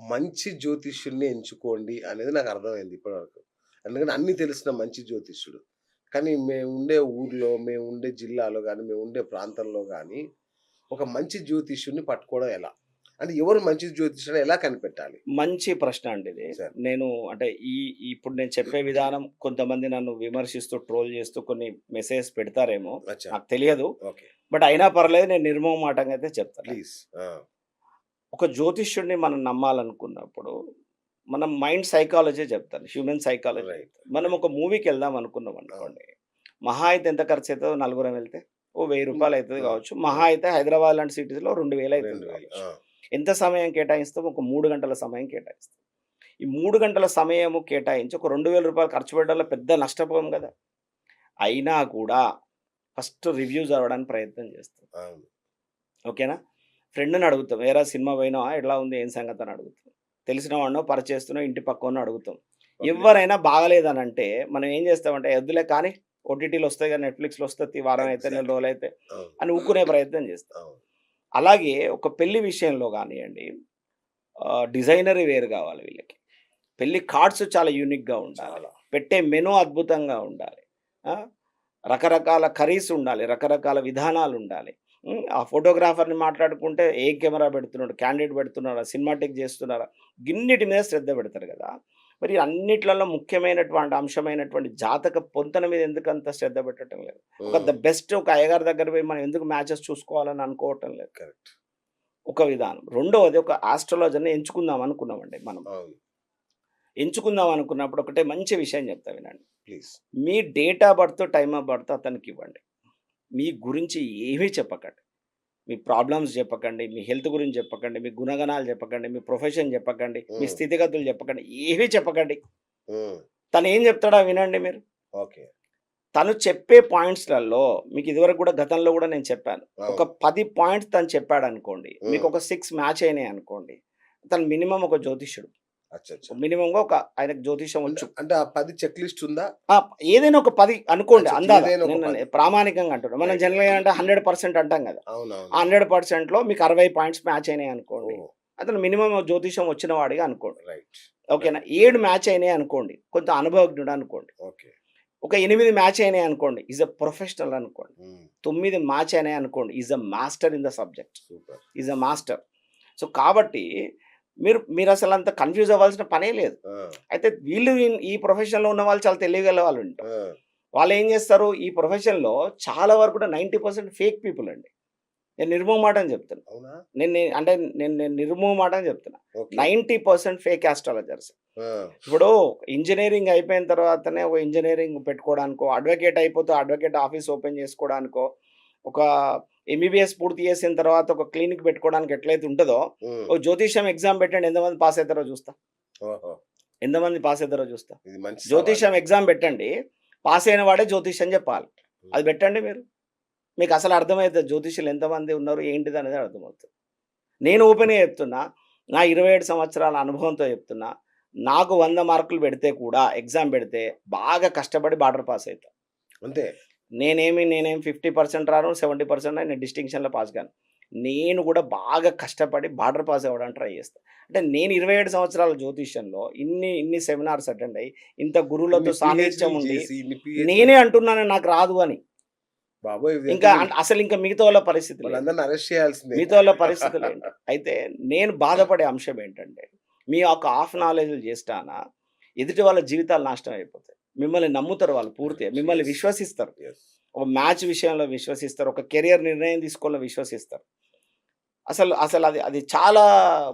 మంచి జ్యోతిష్యుడిని ఎంచుకోండి అనేది నాకు అర్థమైంది ఇప్పటివరకు. ఎందుకంటే అన్నీ తెలిసిన మంచి జ్యోతిష్యుడు. కానీ మేముండే ఊర్లో, మేముండే జిల్లాలో గాని, మేముండే ప్రాంతంలో గాని, ఒక మంచి జ్యోతిష్యుడిని పట్టుకోవడం ఎలా? అంటే ఎవరు మంచి జ్యోతిష్యుడని ఎలా కనిపెట్టాలి? మంచి ప్రశ్న అండి ఇది. సార్. నేను అంటే ఇప్పుడు నేను చెప్పే విధానం కొంతమంది నన్ను విమర్శిస్తూ, ట్రోల్ చేస్తూ కొన్ని మెసేజెస్ పెడతారేమో అచ్చా! నాకు తెలియదు. ఓకే. బట్ అయినా పర్లేదు నేను నిర్మోహమాటంగా అయితే చెప్తాను. ప్లీజ్. ఆ! ఒక జ్యోతిష్యుడిని మనం నమ్మాలనుకున్నప్పుడు మనం మైండ్ సైకాలజీ చెప్తాను. Human psychology right. చెప్తాను. మనం ఒక మూవీకెళ్దాం అనుకున్నాం అనుకోండి. మహా అయితే ఎంత ఖర్చయితదో నలుగురం వెళ్తే? ఓ రూ. 1000 అయితది కావచ్చు. మహా అయితే హైదరాబాద్ లాంటి సిటీస్‌లో 2000 అయితది 2000. కావచ్చు. ఆ! ఎంత సమయం కేటాయిస్తాం? ఒక 3 గంటల సమయం కేటాయిస్తాం. ఈ 3 గంటల సమయము కేటాయించి ఒక రూ. 2000 ఖర్చు పెట్టడంలో పెద్ద నష్టపోం గదా! అయినా కూడా ఫస్ట్ రివ్యూ చదవడానికి ప్రయత్నం చేస్తాం. అవును. ఓకేనా? ఫ్రెండ్‌ని అడుగుతాం. "ఏరా సినిమా పోయినావా? ఎట్లా ఉంది? ఏం సంగతి?" అని అడుగుతాం. తెలిసిన వాడినో, పరిచయస్తునో, ఇంటి పక్కోడినో అడుగుతాం. ఓకే. ఎవ్వరైనా బాగాలేదనంటే మనం ఏం చేస్తామంటే, "వద్దులే కానీ ఓటీటీలో వస్తాయి కదా! నెట్‌ఫ్లిక్స్‌లో వస్తది. వారం అయితే, నెల ఎగ్జాక్ట్‌లీ. రోజులైతే" అవును. అని ఊరుకునే ప్రయత్నం చేస్తాం. అవును. అలాగే ఒక పెళ్లి విషయంలో గానియండి, డిజైనరీ వేర్ కావాలి వీళ్ళకి. పెళ్లి కార్డ్స్ చాలా యూనిక్‌గా ఉండాలి. చాలా. పెట్టే మెనూ అద్భుతంగా ఉండాలి. ఆ! రకరకాల కర్రీస్ ఉండాలి. రకరకాల విధానాలుండాలి. ఆ ఫోటోగ్రాఫర్‌ని మాట్లాడుకుంటే ఏ కెమెరా పెడుతున్నాడు? క్యాండిడ్ పెడుతున్నారా? సినిమాటిక్ చేస్తున్నారా? గిన్నిటి మీద శ్రద్ధ పెడతారు గదా! మరి అన్నిట్లలో ముఖ్యమైనటువంటి అంశమైనటువంటి జాతక పొంతన మీద ఎందుకంత శ్రద్ధ పెట్టటం లేదు? ద హ్మ్. బెస్ట్ ఒక అయ్యగారి దగ్గర పోయి మనం ఎందుకు మ్యాచెస్ చూసుకోవాలని అనుకోవటం లేదు. కరెక్ట్. ఒక విధానం. రెండోది ఒక ఆస్ట్రాలజర్‌ని ఎంచుకుందాం అనుకున్నామండి మనం. అవును. ఎంచుకుందాం అనుకున్నప్పుడు ఒకటే మంచి విషయం చెప్తా వినండి. ప్లీజ్. మీ date of birth, time of birth అతనికివ్వండి. మీ గురించి ఏమీ చెప్పకండి. మీ ప్రాబ్లమ్స్ చెప్పకండి. మీ హెల్త్ గురించి చెప్పకండి. మీ గుణగణాలు చెప్పకండి. మీ ప్రొఫెషన్ చెప్పకండి. మీ హ్మ్. స్థితిగతులు చెప్పకండి. ఏమీ చెప్పకండి. హ్మ్. తనేం చెప్తాడో వినండి మీరు. ఓకే. తను చెప్పే పాయింట్స్‌లలో మీకు ఇదివరకు కూడా గతంలో కూడా నేను చెప్పాను. ఒక అవును. 10 పాయింట్స్ తను చెప్పాడనుకోండి. మీకు హ్మ్. ఒక 6 మ్యాచ్ అయినాయనుకోండి. తను మినిమమ్ ఒక జ్యోతిష్యుడు. అచ్చచ్చా! మినిమమ్‌గా ఆయనకు జ్యోతిష్యం అంటే వచ్చు. అంటే ఆ 10 చెక్ లిస్ట్ ఉందా? ఆ! ఏదైనా ఒక 10 అనుకోండి అచ్చచ్చా! అందాజ. ఏదైనా ఒక నేను 10. ప్రామాణికంగా అంటున్నా. మనం రైట్. జనరల్‌గా అంటే 100% అంటాం కదా! ఆ అవునవును. 100%లో మీకు 60 పాయింట్స్ మ్యాచ్ అయినాయి అనుకోండి. ఓహ్! అతను మినిమమ్ జ్యోతిష్యం వచ్చిన వాడిగా అనుకోండి. రైట్. ఓకేనా? రైట్. 7 మ్యాచ్ అయినాయి అనుకోండి. కొంత అనుభవజ్ఞుడు అనుకోండి. ఓకే. ఒక 8 మ్యాచ్ అయినాయి అనుకోండి. ఈస్ ఎ ప్రొఫెషనల్ అనుకోండి. హ్మ్. 9 మ్యాచ్ అయినాయి అనుకోండి. Is a master in the subject. Super. Is a master. So, కాబట్టి మీరసలంత కన్‌ఫ్యూజ్ అవ్వాల్సిన పనే లేదు. ఆ! అయితే వీళ్ళు ఈ ప్రొఫెషన్‌లో ఉన్న వాళ్ళు చాలా తెలివిగల వాళ్ళుంటారు. ఆ! వాళ్ళేం జేస్తారు, ఈ ప్రొఫెషన్‌లో చాలా వరకు కూడా 90% ఫేక్ పీపుల్ అండి. నేను నిర్మూలమాటని చెప్తున్నా. అవునా? నేను నే అంటే నేను నిర్మూలమాటని చెప్తున్నా. ఓకే. 90% fake astrologers. ఆ! ఇప్పుడు ఇంజినీరింగ్ అయిపోయిన తర్వాతనే ఒక ఇంజినీరింగ్ పెట్టుకోవడానికో, అడ్వకేట్ అయిపోతే అడ్వకేట్ ఆఫీస్ ఓపెన్ చేసుకోవడానికో, ఒక ఎంబీబీఎస్ పూర్తి చేసిన తర్వాత ఒక క్లినిక్ పెట్టుకోవడానికి ఎట్లయితే ఉంటదో, హ్మ్. ఓ జ్యోతిష్యం ఎగ్జామ్ పెట్టండి ఎంతమంది పాస్ అయితారో చూస్తా. ఓహో! ఎంతమంది పాస్ అయితారో చూస్తా. ఇది మంచి సవాల్. జ్యోతిష్యం ఎగ్జామ్ పెట్టండి. పాస్ అయిన వాడే జ్యోతిష్యం చెప్పాలి. హ్మ్. అది పెట్టండి మీరు. మీకసలు అర్థమైతది జ్యోతిష్యులు ఎంతమంది ఉన్నారు, ఏంటిదనేది అర్థమవుతది. నేను ఓపెన్‌గా చెప్తున్నా. నా 27 సంవత్సరాల అనుభవంతో చెప్తున్నా. నాకు 100 మార్కులు పెడితే కూడా ఎగ్జామ్ పెడితే బాగా కష్టపడి బార్డర్ పాస్ అయితా. అంతే. నేనేమి 50% రాను, 70% నేను డిస్టింక్షన్‌లో పాస్ గాను. నేను కూడా బాగా కష్టపడి బార్డర్ పాస్ అవ్వడానికి ట్రై చేస్తా. అంటే నేను 27 సంవత్సరాల జ్యోతిష్యంలో ఇన్ని సెమినార్స్ అటెండ్ అయ్యి, ఇంత గురువులతో ఇన్ని సాన్నిధ్యం పీహెచ్‌డీలు ఉండి, చేసి, ఇన్ని పీహెచ్‌డీలు నేనే అంటున్నాను నాకు రాదు అని. బాబోయ్! ఇదంటే ఇంకా వీళ్ళు అసలింక మిగతా వాళ్ళ పరిస్థితులేంటి? వాళ్ళందరిని అరెస్ట్ చేయాల్సిందే. మిగతా వాళ్ళ పరిస్థితులేంటి? అయితే నేను బాధపడే అంశం ఏంటంటే, మీ యొక్క హాఫ్ నాలెడ్జ్‌లు చేష్టాన ఎదుటి వాళ్ళ జీవితాలు నాశనం అయిపోతాయి. మిమ్మల్ని నమ్ముతారు వాళ్ళు పూర్తిగా. కరెక్ట్. మిమ్మల్ని యెస్. విశ్వసిస్తారు. యెస్. ఒక మ్యాచ్ విషయంలో విశ్వసిస్తారు. ఒక కెరియర్ నిర్ణయం తీసుకోవాలో విశ్వసిస్తారు. అసలు అది చాలా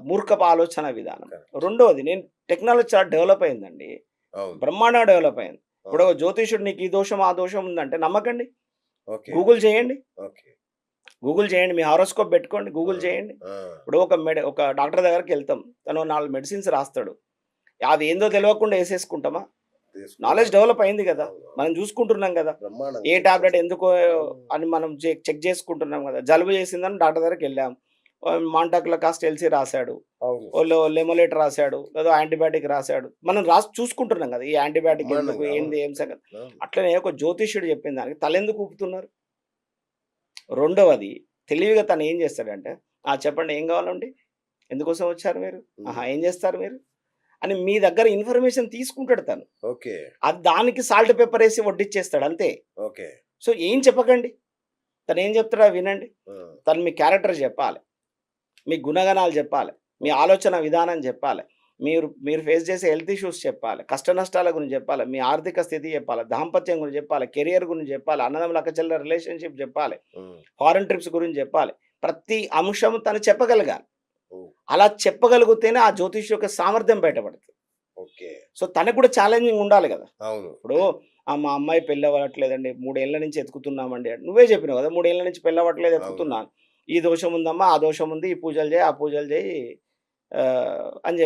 మూర్ఖపు ఆలోచన విధానం. కరెక్ట్. రెండోది టెక్నాలజీ చాలా డెవలప్ అయిందండి. అవును. బ్రహ్మాండంగా డెవలప్ అయింది. ఇప్పుడు అవును. ఒక జ్యోతిష్యుడు నీకు ఈ దోషం, ఆ దోషం ఉందంటే నమ్మకండి. ఓకే. గూగుల్ చేయండి. ఓకే. గూగుల్ చేయండి. మీ హారోస్కోప్ పెట్టుకోండి. ఆ! గూగుల్ చేయండి. ఆ! ఇప్పుడు ఒక డాక్టర్ దగ్గరికెళ్తాం. తను 4 మెడిసిన్స్ రాస్తాడు. అవేందో తెలవకుండా ఏసేసుకుంటామా? తీసుకుంటాం. నాలెడ్జ్ డెవలప్ అయింది గదా! అవును. మనం చూసుకుంటున్నాం గదా! బ్రహ్మాండంగా ఏ చెక్ టాబ్లెట్ చేస్తారు. ఎందుకో అవును. అని మనం చెక్ చేసుకుంటున్నాం గదా! జలుబు చేసిందని డాక్టర్ దగ్గరికెళ్ళాం. మాంటాక్లోకాస్ట్ ఎల్‌సి రాసాడు. అవును. లెమోలేట్ రాసాడు. ఏదో యాంటీబయాటిక్ రాసాడు. మనం రాసి చూసుకుంటున్నాం గదా! ఈ యాంటీబయాటిక్ ఎందుకు? బ్రహ్మాండంగా. అవును. ఏంది? ఏం సంగతి? అవును. అట్లనే ఒక జ్యోతిష్యుడు చెప్పిన దానికి తలెందుకు ఊపుతున్నారు? రెండవది తెలివిగా తను ఏం చేస్తాడంటే, "ఆ! చెప్పండి ఏం కావాలండి?" ఎందుకోసం వచ్చారు మీరు? ఆహా! హ్మ్. ఏం చేస్తారు మీరు? అని మీ దగ్గర ఇన్ఫర్మేషన్ తీసుకుంటాడు తను. ఓకే. అది దానికి సాల్ట్, పెప్పర్ ఏసి వడ్డిచ్చేస్తాడు అంతే. ఓకే. సో, ఏం చెప్పకండి. తనేం చెప్తాడో అవి వినండి. ఆ! తను మీ క్యారెక్టర్ చెప్పాలి. మీ గుణగణాలు చెప్పాలి. మీ ఓకే. ఆలోచన విధానం చెప్పాలి. మీరు మీరు ఫేస్ చేసే హెల్త్ ఇష్యూస్ చెప్పాలి. కష్ట నష్టాల గురించి చెప్పాలి. మీ ఆర్థిక స్థితి చెప్పాలి. దాంపత్యం గురించి చెప్పాలి. కెరియర్ గురించి చెప్పాలి. అన్నదమ్ముల అక్కచెల్లెల రిలేషన్‌షిప్ చెప్పాలి. హ్మ్. ఫారెన్ ట్రిప్స్ గురించి చెప్పాలి. ప్రతి అంశం తను చెప్పగలగాలి. ఓహ్! అలా చెప్పగలిగితేనే ఆ జ్యోతిషి యొక్క సామర్థ్యం బయటపడుతుంది. ఓకే. సో, తనకు కూడా ఛాలెంజింగ్ ఉండాలి గదా! అవును. ఇప్పుడు మా అమ్మాయి పెళ్ళవ్వట్లేదండి. 3 ఏళ్ల నుంచి ఎతుకుతున్నామండి. నువ్వే చెప్పినావు కదా! 3 ఏళ్ల నుంచి పెళ్ళవ్వట్లేదు అవును. ఎతుకుతున్నాను. ఈ దోషం ఉందమ్మా, ఆ దోషం ఉంది. ఈ పూజలు చేయి, ఆ పూజలు చేయి అని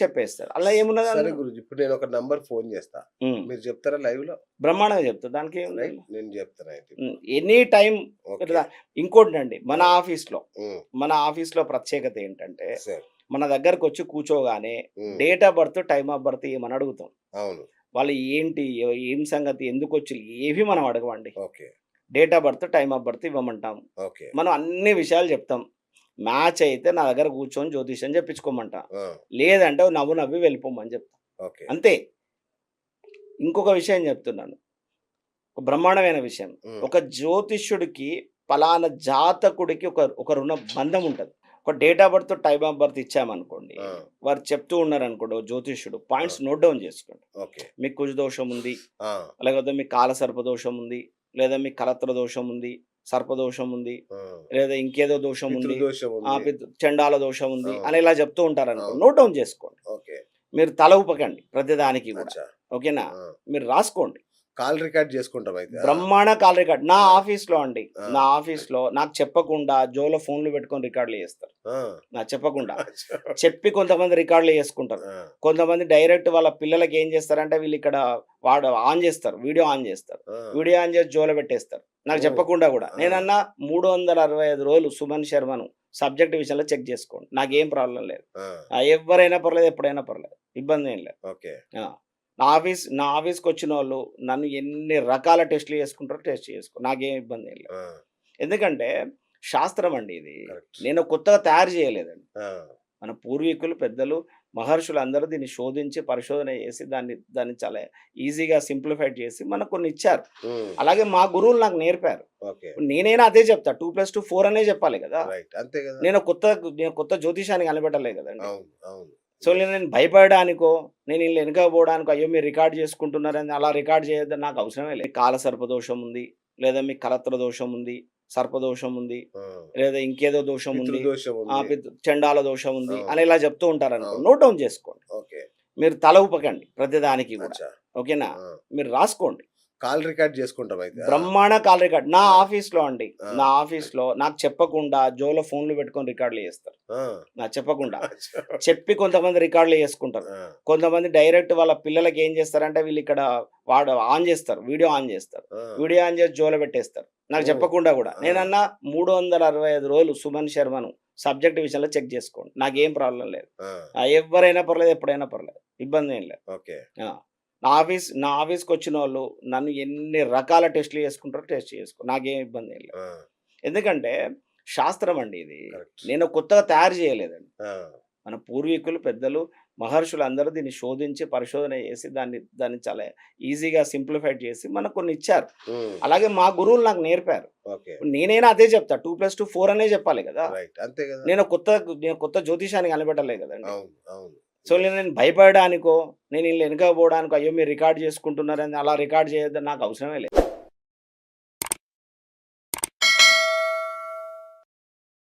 చెప్పేస్తారు. అలా ఏమున్నది సరే అందులో? గురూజీ. ఇప్పుడు నేనొక నంబర్ ఫోను చేస్తా. హ్మ్. మీరు చెప్తారా లైవ్‌లో? బ్రహ్మాండంగా చెప్తా. దానికేముంది రైట్. అందులో? నేను చెప్తానయితే హ్మ్. ఇప్పుడు. Any time okay. ఇంకోటండి మన ఆ! ఆఫీస్‌లో, హ్మ్. మన ఆఫీస్‌లో ప్రత్యేకత ఏంటంటే, సరే. మన దగ్గరకొచ్చి కూర్చోగానే హ్మ్. Date of birth, time of birth ఏమని అడుగుతాం. అవును. వాళ్ళు ఏంటి, ఏం సంగతి, ఎందుకొచ్చిర్రు ఏవి మనం అడగమండి. Okay. Date of birth, time of birth ఇవ్వమంటాం. ఓకే. మనం అన్ని విషయాలు చెప్తాం. మ్యాచ్ అయితే నా దగ్గర కూర్చొని జ్యోతిష్యం చెప్పించుకోమంటా. ఆ! లేదంటే నవ్వు నవ్వి వెళ్ళిపోమని చెప్తా. ఓకే. అంతే. ఇంకొక విషయం చెప్తున్నాను. ఒక బ్రహ్మాండమైన విషయం. హ్మ్. ఒక జ్యోతిష్యుడికి పలానా జాతకుడికి ఒక రుణ బంధం ఉంటది. ఒక date of birth, time of birth ఇచ్చామనుకోండి. ఆ! వారు చెప్తూ ఉన్నారనుకోండి ఓ జ్యోతిష్యుడు ఆ! పాయింట్స్ నోట్ డౌన్ చేసుకోండి. ఓకే. మీకు కుజ దోషం ఉంది. ఆ! లేకపోతే మీకు కాలసర్ప దోషం ఉంది. లేదా మీకు కలత్ర దోషం ఉంది. సర్పదోషం ఉంది. ఆ! లేదా ఇంకేదో దోషం ఉంది. పితృదోషం ఉంది. చండాల దోషం ఉంది అవును. అని ఇలా చెప్తూ ఉంటారనుకోండి. అవును. నోట్ డౌన్ చేసుకోండి. ఓకే. మీరు తల ఊపకండి ప్రతిదానికి గూడా. అచ్చా! ఓకేనా? ఆ! మీరు రాసుకోండి. కాల్ రికార్డ్ చేసుకుంటామయితే. ఆ! బ్రహ్మాండ కాల్ రికార్డ్. నా ఆ! ఆఫీస్‌లో అండి. ఆ! నా ఆఫీస్‌లో నాకు చెప్పకుండా జోలో ఫోన్‌లు పెట్టుకొని రికార్డులు చేస్తారు. ఆ! నాకు చెప్పకుండా. అచ్చా! చెప్పి కొంతమంది రికార్డులు చేసుకుంటారు. ఆ! కొంతమంది డైరెక్ట్ వాళ్ళ పిల్లలకి ఏం చేస్తారంటే వీళ్ళిక్కడ ఆన్ చేస్తారు. వీడియో ఆన్ చేస్తారు. ఆ! వీడియో ఆన్ చేసి జోలో పెట్టేస్తారు. నాకు ఓహ్! చెప్పకుండా గూడా. ఆ! నేనన్నా 365 రోజులు సుమన్ శర్మను సబ్జెక్ట్ విషయంలో చెక్ చేసుకోండి. నాకేం ప్రాబ్లమ్ లేదు. ఆ! ఎవ్వరైనా పర్లేదు, ఎప్పుడైనా పర్లేదు. ఇబ్బందేం లేదు. ఓకే. ఆ! నా ఆఫీస్‌కొచ్చినోళ్ళు నన్ను ఎన్ని రకాల టెస్ట్‌లు చేసుకుంటారో టెస్ట్ చేసుకో. నాకేం ఇబ్బందేం లేదు. ఆ! ఎందుకంటే శాస్త్రం అండి ఇది. కరెక్ట్. నేను కొత్తగా తయారు చేయలేదండి. ఆ! మన పూర్వీకులు, పెద్దలు, మహర్షులందరూ దీన్ని శోధించి, పరిశోధన చేసి దాన్ని చాలా ఈజీగా సింప్లిఫైడ్ చేసి మనకు కొన్ని ఇచ్చారు. హ్మ్. అలాగే మా గురువులు నాకు నేర్పారు. ఓకే. నేనైనా అదే చెప్తా. 2+2 4 అనే చెప్పాలి కదా! రైట్. అంతే గదా! నేను కొత్త జ్యోతిషాన్ని కనిపెట్టలే కదండీ! అవును. అవును. So, yes. నేను భయపడడానికో, నేను ఈళ్ళు ఎనకపోవడానికో, అయ్యో! మీరు రికార్డ్ చేసుకుంటున్నారని అలా రికార్డ్ చేయొద్దని నాకు అవసరమే లేదు. కాల సర్పదోషం ఉంది. లేదా మీకు కలత్ర దోషం ఉంది. సర్పదోషం ఉంది. ఆ! లేదా ఇంకేదో దోషం ఉంది. పితృదోషం ఉంది. చండాల దోషం ఉంది అవును. అని ఇలా చెప్తూ ఉంటారనుకోండి. అవును. నోట్ డౌన్ చేసుకోండి. ఓకే. మీరు తల ఊపకండి ప్రతిదానికి గూడా. అచ్చా! ఓకేనా? ఆ! మీరు రాసుకోండి. కాల్ రికార్డ్ చేసుకుంటామయితే. ఆ! బ్రహ్మాండ కాల్ రికార్డ్. నా ఆ! ఆఫీస్‌లో అండి. ఆ! నా ఆఫీస్‌లో నాకు చెప్పకుండా జోలో ఫోన్‌లు పెట్టుకొని రికార్డులు చేస్తారు. ఆ! నాకు చెప్పకుండా. అచ్చా! చెప్పి కొంతమంది రికార్డులు చేసుకుంటారు. ఆ! కొంతమంది డైరెక్ట్ వాళ్ళ పిల్లలకి ఏం చేస్తారంటే వీళ్ళిక్కడ ఆన్ చేస్తారు. వీడియో ఆన్ చేస్తారు. ఆ! వీడియో ఆన్ చేసి జోలో పెట్టేస్తారు. నాకు ఓహ్! చెప్పకుండా గూడా. ఆ! నేనన్నా 365 రోజులు సుమన్ శర్మను సబ్జెక్ట్ విషయంలో చెక్ చేసుకోండి. నాకేం ప్రాబ్లమ్ లేదు. ఆ! ఎవ్వరైనా పర్లేదు, ఎప్పుడైనా పర్లేదు. ఇబ్బందేం లేదు. ఓకే. ఆ! నా ఆఫీస్‌కొచ్చినోళ్ళు నన్ను ఎన్ని రకాల టెస్ట్‌లు చేసుకుంటారో టెస్ట్ చేసుకో. నాకేం ఇబ్బందేం లేదు. ఆ! ఎందుకంటే శాస్త్రం అండి ఇది. కరెక్ట్. నేను కొత్తగా తయారు చేయలేదండి. ఆ! మన పూర్వీకులు, పెద్దలు, మహర్షులందరూ దీన్ని శోధించి, పరిశోధన చేసి దాన్ని చాలా ఈజీగా సింప్లిఫైడ్ చేసి మనకు కొన్ని ఇచ్చారు. హ్మ్. అలాగే మా గురువులు నాకు నేర్పారు. ఓకే. నేనైనా అదే చెప్తా. 2+2 4 అనే చెప్పాలి కదా! రైట్. అంతే గదా! నేను కొత్త జ్యోతిషాన్ని కనిపెట్టలే కదండీ! అవును. అవును. So, yes. నేను భయపడడానికో, నేను ఈళ్ళు ఎనకపోవడానికో, అయ్యో! మీరు రికార్డ్ చేసుకుంటున్నారని అలా రికార్డ్ చేయొద్దని నాకు అవసరమే లేదు.